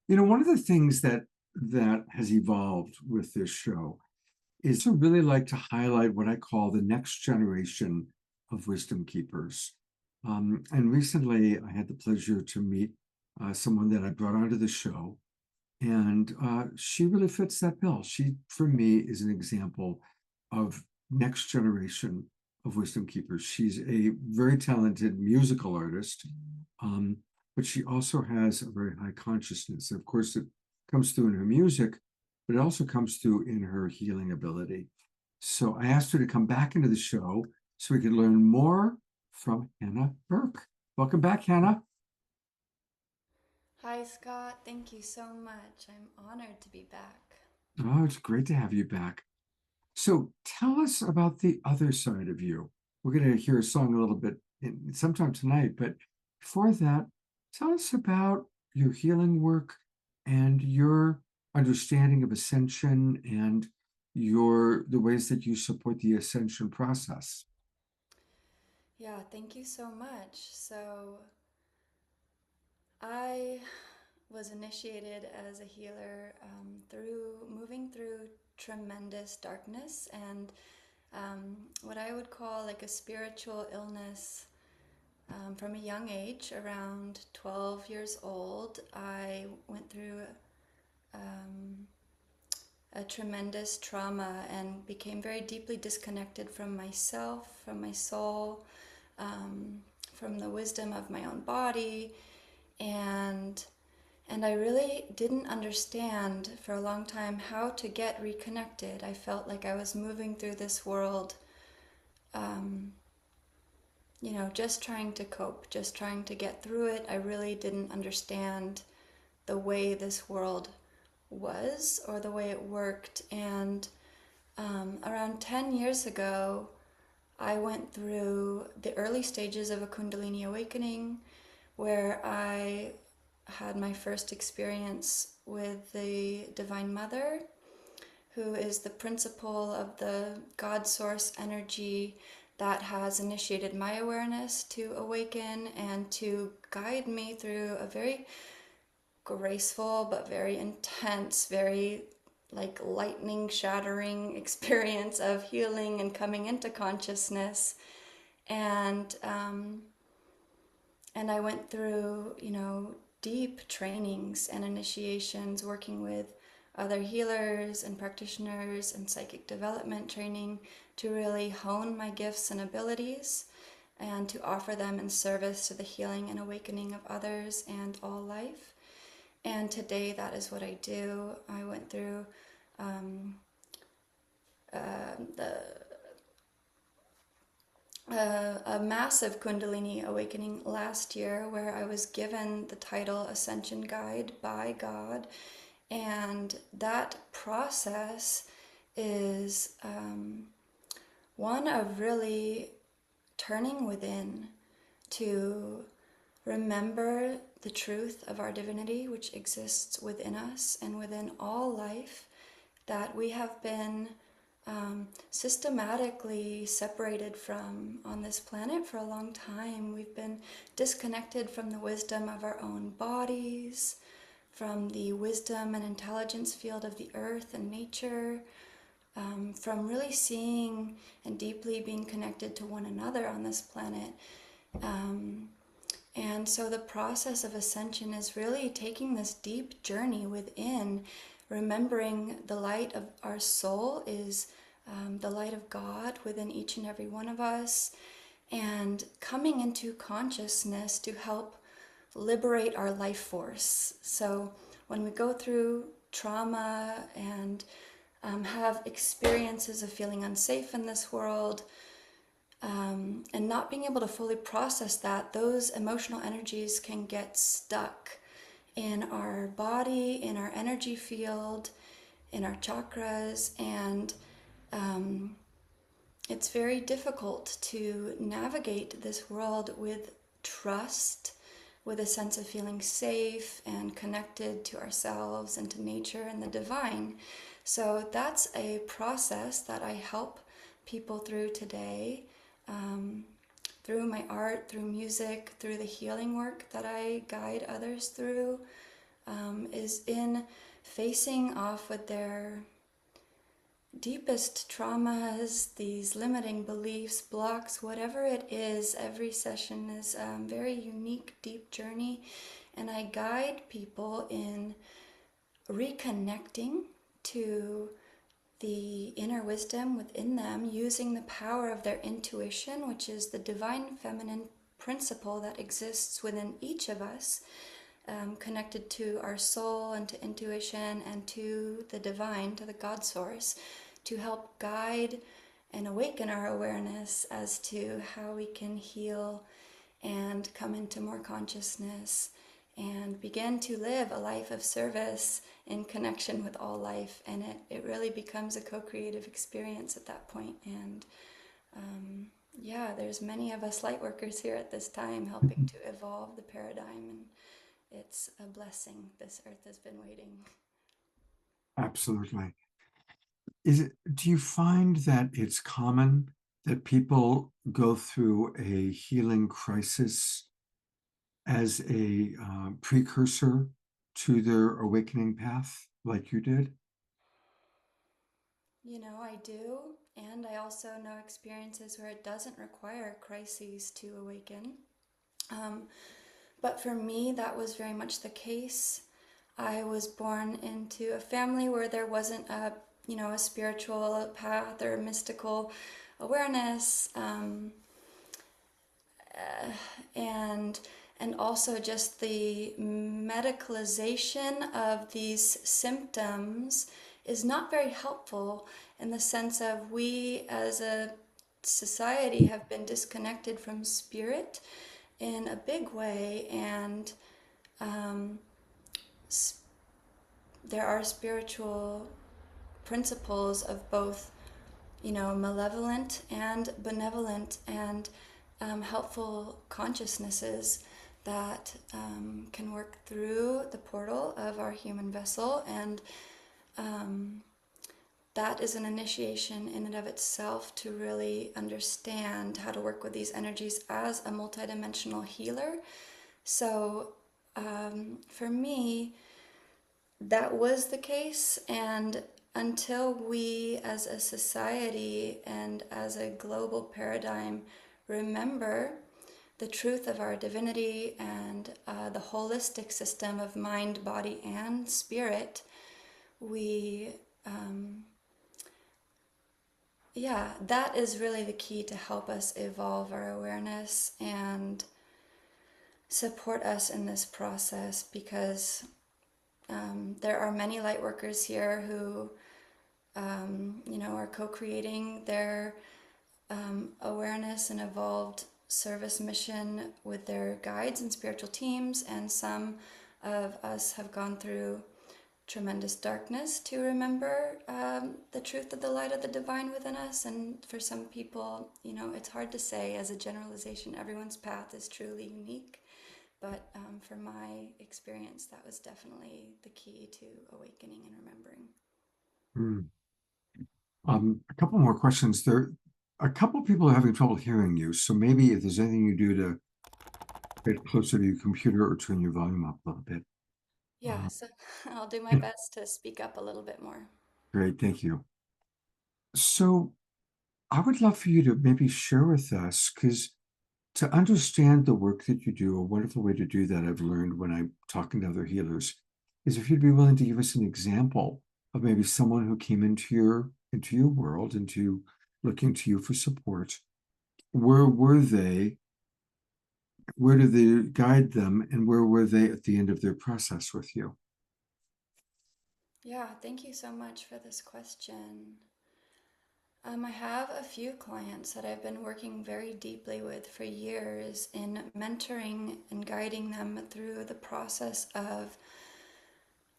One of the things that has evolved with this show is to really like to highlight what I call the next generation of wisdom keepers. And recently, I had the pleasure to meet someone that I brought onto the show, and she really fits that bill. She, for me, is an example of next generation of wisdom keepers. She's a very talented musical artist, um, but she also has a very high consciousness. Of course, it comes through in her music, but it also comes through in her healing ability. So I asked her to come back into the show so we could learn more from Hannah Bourke. Welcome back, Hannah. Hi, Scott. Thank you so much. I'm honored to be back. Oh, it's great to have you back. So tell us about the other side of you. We're going to hear a song a little bit sometime tonight, but before that, tell us about your healing work and your understanding of ascension and the ways that you support the ascension process. Yeah, thank you so much. I was initiated as a healer through moving through tremendous darkness and what I would call like a spiritual illness from a young age. Around 12 years old, I went through um, a tremendous trauma and became very deeply disconnected from myself, from my soul, um, from the wisdom of my own body, and I really didn't understand for a long time how to get reconnected. I felt like I was moving through this world, um, just trying to cope, just trying to get through it. I really didn't understand the way this world was or the way it worked. And around 10 years ago, I went through the early stages of a Kundalini awakening where I had my first experience with the Divine Mother, who is the principle of the God Source energy that has initiated my awareness to awaken and to guide me through a very graceful but very intense, very like lightning shattering experience of healing and coming into consciousness. And and I went through, deep trainings and initiations working with other healers and practitioners and psychic development training to really hone my gifts and abilities and to offer them in service to the healing and awakening of others and all life. And today, that is what I do. I went through um, the a massive Kundalini awakening last year where I was given the title Ascension Guide by God. And that process is one of really turning within to remember the truth of our divinity, which exists within us and within all life, that we have been systematically separated from on this planet for a long time. We've been disconnected from the wisdom of our own bodies, from the wisdom and intelligence field of the earth and nature, from really seeing and deeply being connected to one another on this planet. Um, and so the process of ascension is really taking this deep journey within, remembering the light of our soul is the light of God within each and every one of us, and coming into consciousness to help liberate our life force. So when we go through trauma and have experiences of feeling unsafe in this world, and not being able to fully process that, those emotional energies can get stuck in our body, in our energy field, in our chakras, and um, it's very difficult to navigate this world with trust, with a sense of feeling safe and connected to ourselves and to nature and the divine. So that's a process that I help people through today, um, through my art, through music, through the healing work that I guide others through, is in facing off with their deepest traumas, these limiting beliefs, blocks, whatever it is. Every session is a very unique, deep journey, and I guide people in reconnecting to the inner wisdom within them, using the power of their intuition, which is the divine feminine principle that exists within each of us, connected to our soul and to intuition and to the divine, to the God source, to help guide and awaken our awareness as to how we can heal and come into more consciousness and begin to live a life of service in connection with all life. And it really becomes a co-creative experience at that point. And yeah, there's many of us light workers here at this time helping to evolve the paradigm, and it's a blessing. This earth has been waiting. Absolutely. Do you find that it's common that people go through a healing crisis as a precursor to their awakening path, like you did? You know, I do, and I also know experiences where it doesn't require crises to awaken. But for me, that was very much the case. I was born into a family where there wasn't a spiritual path or mystical awareness, and also just the medicalization of these symptoms is not very helpful, in the sense of we as a society have been disconnected from spirit in a big way, and there are spiritual principles of both, malevolent and benevolent and helpful consciousnesses that can work through the portal of our human vessel, and that is an initiation in and of itself to really understand how to work with these energies as a multidimensional healer. So for me, that was the case, and until we as a society and as a global paradigm remember the truth of our divinity and the holistic system of mind, body, and spirit, we that is really the key to help us evolve our awareness and support us in this process, because there are many light workers here who are co-creating their awareness and evolved service mission with their guides and spiritual teams, and some of us have gone through tremendous darkness to remember the truth of the light of the divine within us. And for some people, it's hard to say as a generalization, everyone's path is truly unique, but for my experience, that was definitely the key to awakening and remembering. A couple more questions. A couple people are having trouble hearing you, so maybe if there's anything you do to get closer to your computer or turn your volume up a little bit. Yeah, so I'll do my best to speak up a little bit more. Great, thank you. So I would love for you to maybe share with us, because to understand the work that you do, a wonderful way to do that I've learned when I'm talking to other healers is if you'd be willing to give us an example of maybe someone who came into your world, into looking to you for support. Where were they? Where did they guide them? And where were they at the end of their process with you? Yeah, thank you so much for this question. I have a few clients that I've been working very deeply with for years in mentoring and guiding them through the process of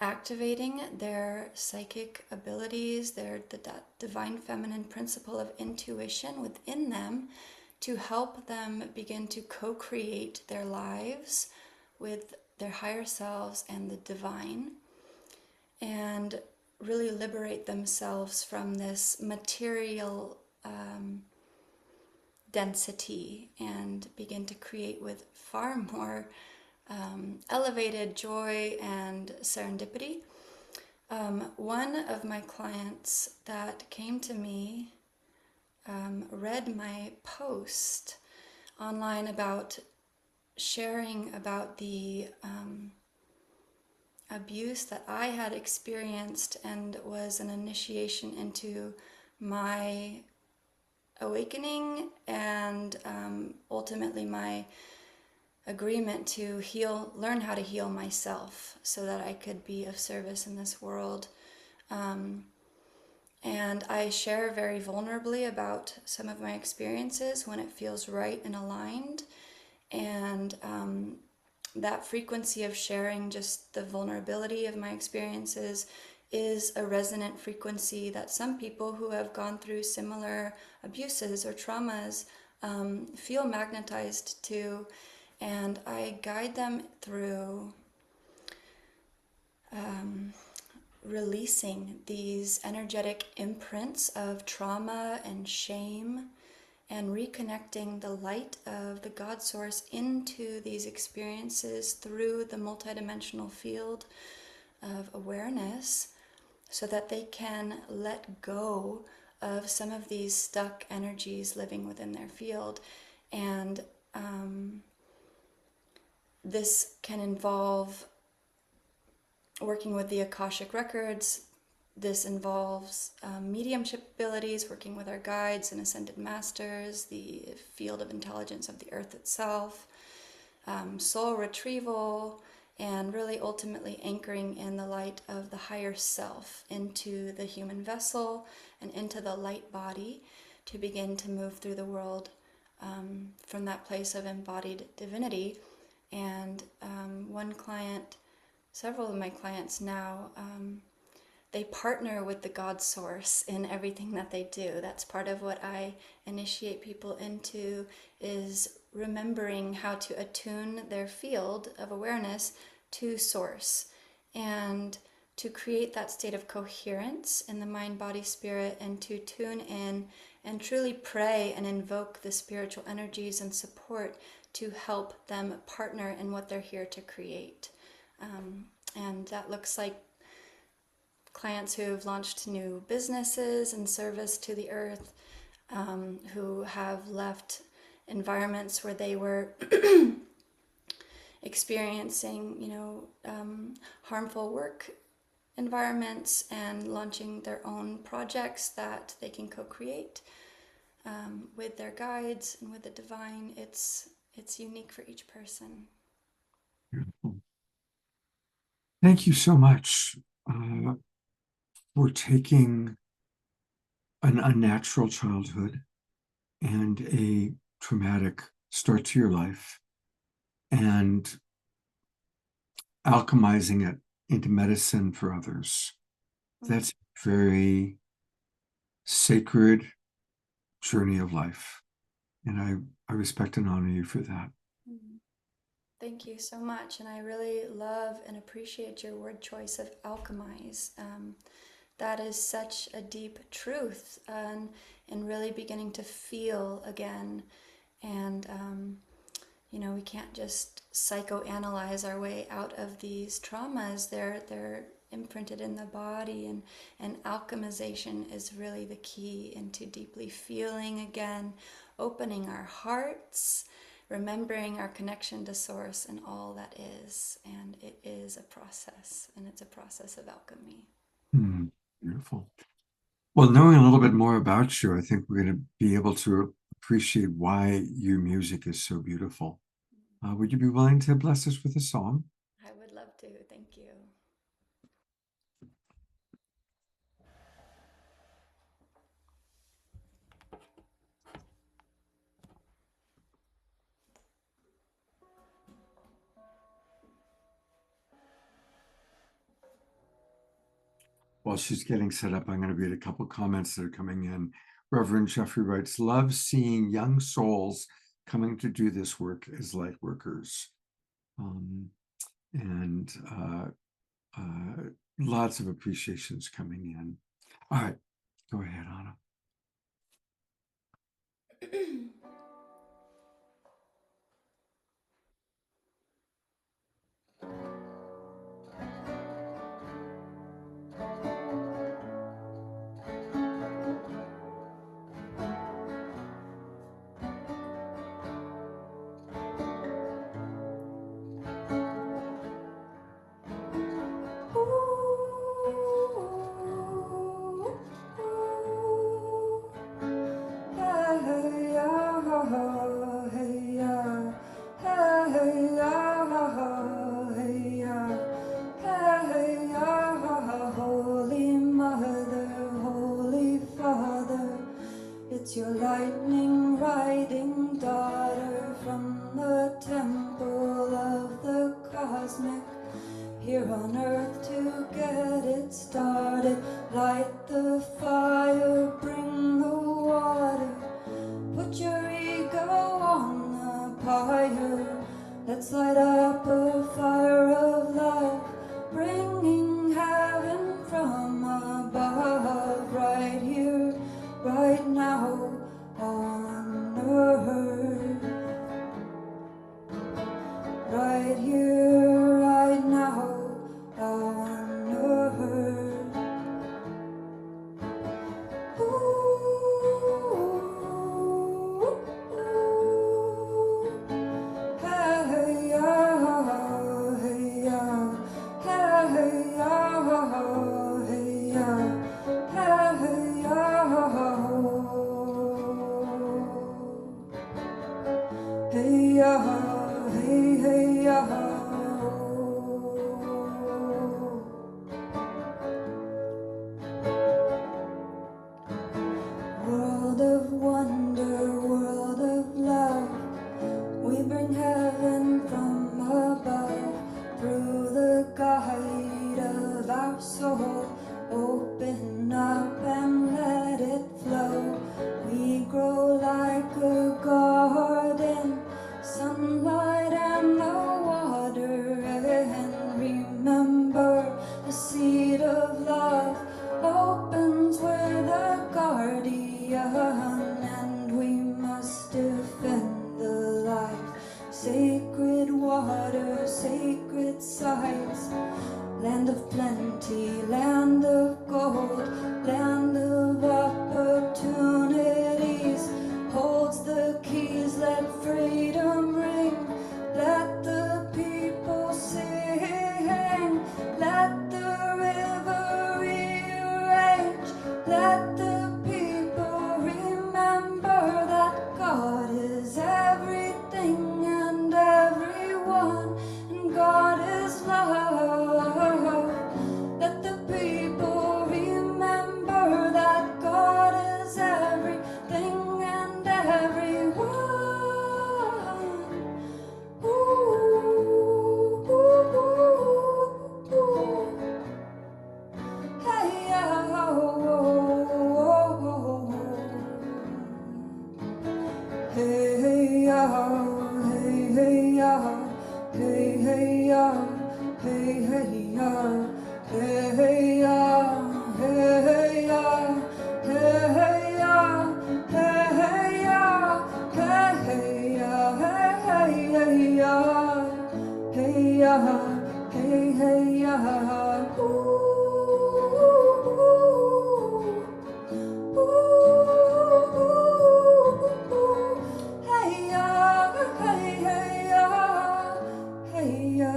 activating their psychic abilities, that divine feminine principle of intuition within them, to help them begin to co-create their lives with their higher selves and the divine, and really liberate themselves from this material density and begin to create with far more elevated joy and serendipity. One of my clients that came to me read my post online about sharing about the abuse that I had experienced, and was an initiation into my awakening and ultimately my agreement to learn how to heal myself so that I could be of service in this world. And I share very vulnerably about some of my experiences when it feels right and aligned. And that frequency of sharing just the vulnerability of my experiences is a resonant frequency that some people who have gone through similar abuses or traumas feel magnetized to. And I guide them through releasing these energetic imprints of trauma and shame, and reconnecting the light of the God Source into these experiences through the multidimensional field of awareness, so that they can let go of some of these stuck energies living within their field. And this can involve working with the Akashic Records. This involves mediumship abilities, working with our guides and ascended masters, the field of intelligence of the earth itself, soul retrieval, and really ultimately anchoring in the light of the higher self into the human vessel and into the light body to begin to move through the world from that place of embodied divinity. And one client, several of my clients now, they partner with the God Source in everything that they do. That's part of what I initiate people into, is remembering how to attune their field of awareness to Source, and to create that state of coherence in the mind, body, spirit, and to tune in and truly pray and invoke the spiritual energies and support to help them partner in what they're here to create. And that looks like clients who have launched new businesses in service to the earth, who have left environments where they were experiencing, harmful work environments, and launching their own projects that they can co-create with their guides and with the divine. It's unique for each person. Beautiful. Thank you so much for taking an unnatural childhood and a traumatic start to your life and alchemizing it into medicine for others. That's a very sacred journey of life. And I respect and honor you for that. Thank you so much. And I really love and appreciate your word choice of alchemize. That is such a deep truth, and really beginning to feel again. And, we can't just psychoanalyze our way out of these traumas. They're imprinted in the body, and alchemization is really the key into deeply feeling again, opening our hearts, remembering our connection to Source and all that is. And it is a process, and it's a process of alchemy. Beautiful. Well, knowing a little bit more about you, I think we're going to be able to appreciate why your music is so beautiful. Would you be willing to bless us with a song? I would love to. Thank you. While she's getting set up, I'm going to read a couple of comments that are coming in. Reverend Jeffrey writes, love seeing young souls coming to do this work as light workers. And lots of appreciations coming in. All right, go ahead, Anna. earth to get it started. Light the fire, bring the water. Put your ego on the pyre. Let's light up a fire of love, bringing heaven from above, right here, right now, on earth. Right here, right now, on earth. Hey, yeah, hey, yeah, hey, yeah, hey, yeah, hey, yeah. Hey ya, hey ya. World of wonder, world of love. We bring heaven from above through the guide of our soul. Open up and let it flow. We grow like a garden, sunlight and the water, and remember the seed of love opens with a guardian, and we must defend the life. Sacred water, sacred sites, land of plenty, land of gold, land of opportunities, holds the keys, let freedom ring, let the people sing, let the river rearrange, let the people remember that God is everything and everyone, and God is love. Let the people remember that God is everything and everyone. Ooh, ooh, ooh, ooh. Hey, yeah, oh, oh, oh. Hey, yeah, hey, yeah, hey, yeah, hey, yeah. Hey ya, hey ya, hey ya, hey ya, hey ya, hey ya, hey ya, hey ya, ooh, ooh, hey ya, hey ya, hey ya.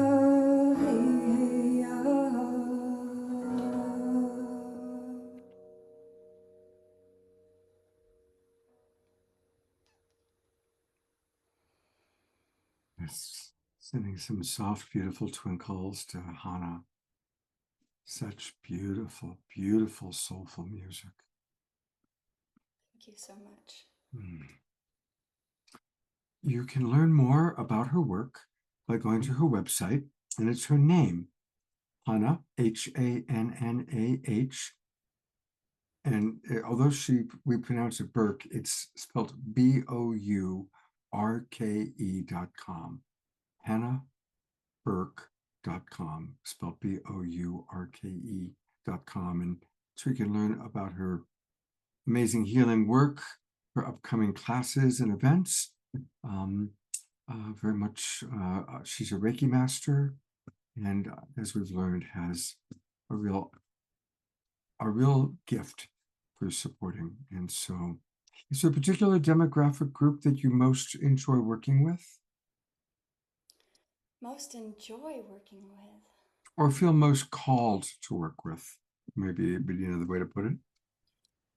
Yes, sending some soft, beautiful twinkles to Hannah. Such beautiful, beautiful, soulful music. Thank you so much. You can learn more about her work by going to her website, and it's her name, Hannah, Hannah. And although we pronounce it Burke, it's spelled BOURKE.com. HannahBourke.com, spelled BOURKE.com. And so you can learn about her amazing healing work, her upcoming classes and events. Very much, she's a Reiki master, and as we've learned, has a real gift for supporting. And so, is there a particular demographic group that you most enjoy working with? Most enjoy working with? Or feel most called to work with? Maybe another way to put it.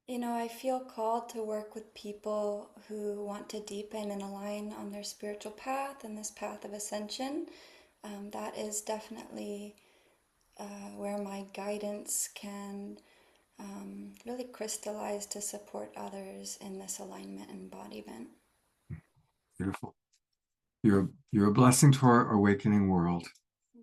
You know, I feel called to work with people who want to deepen and align on their spiritual path and this path of ascension. That is definitely where my guidance can really crystallize to support others in this alignment and embodiment. Beautiful. You're a blessing to our awakening world.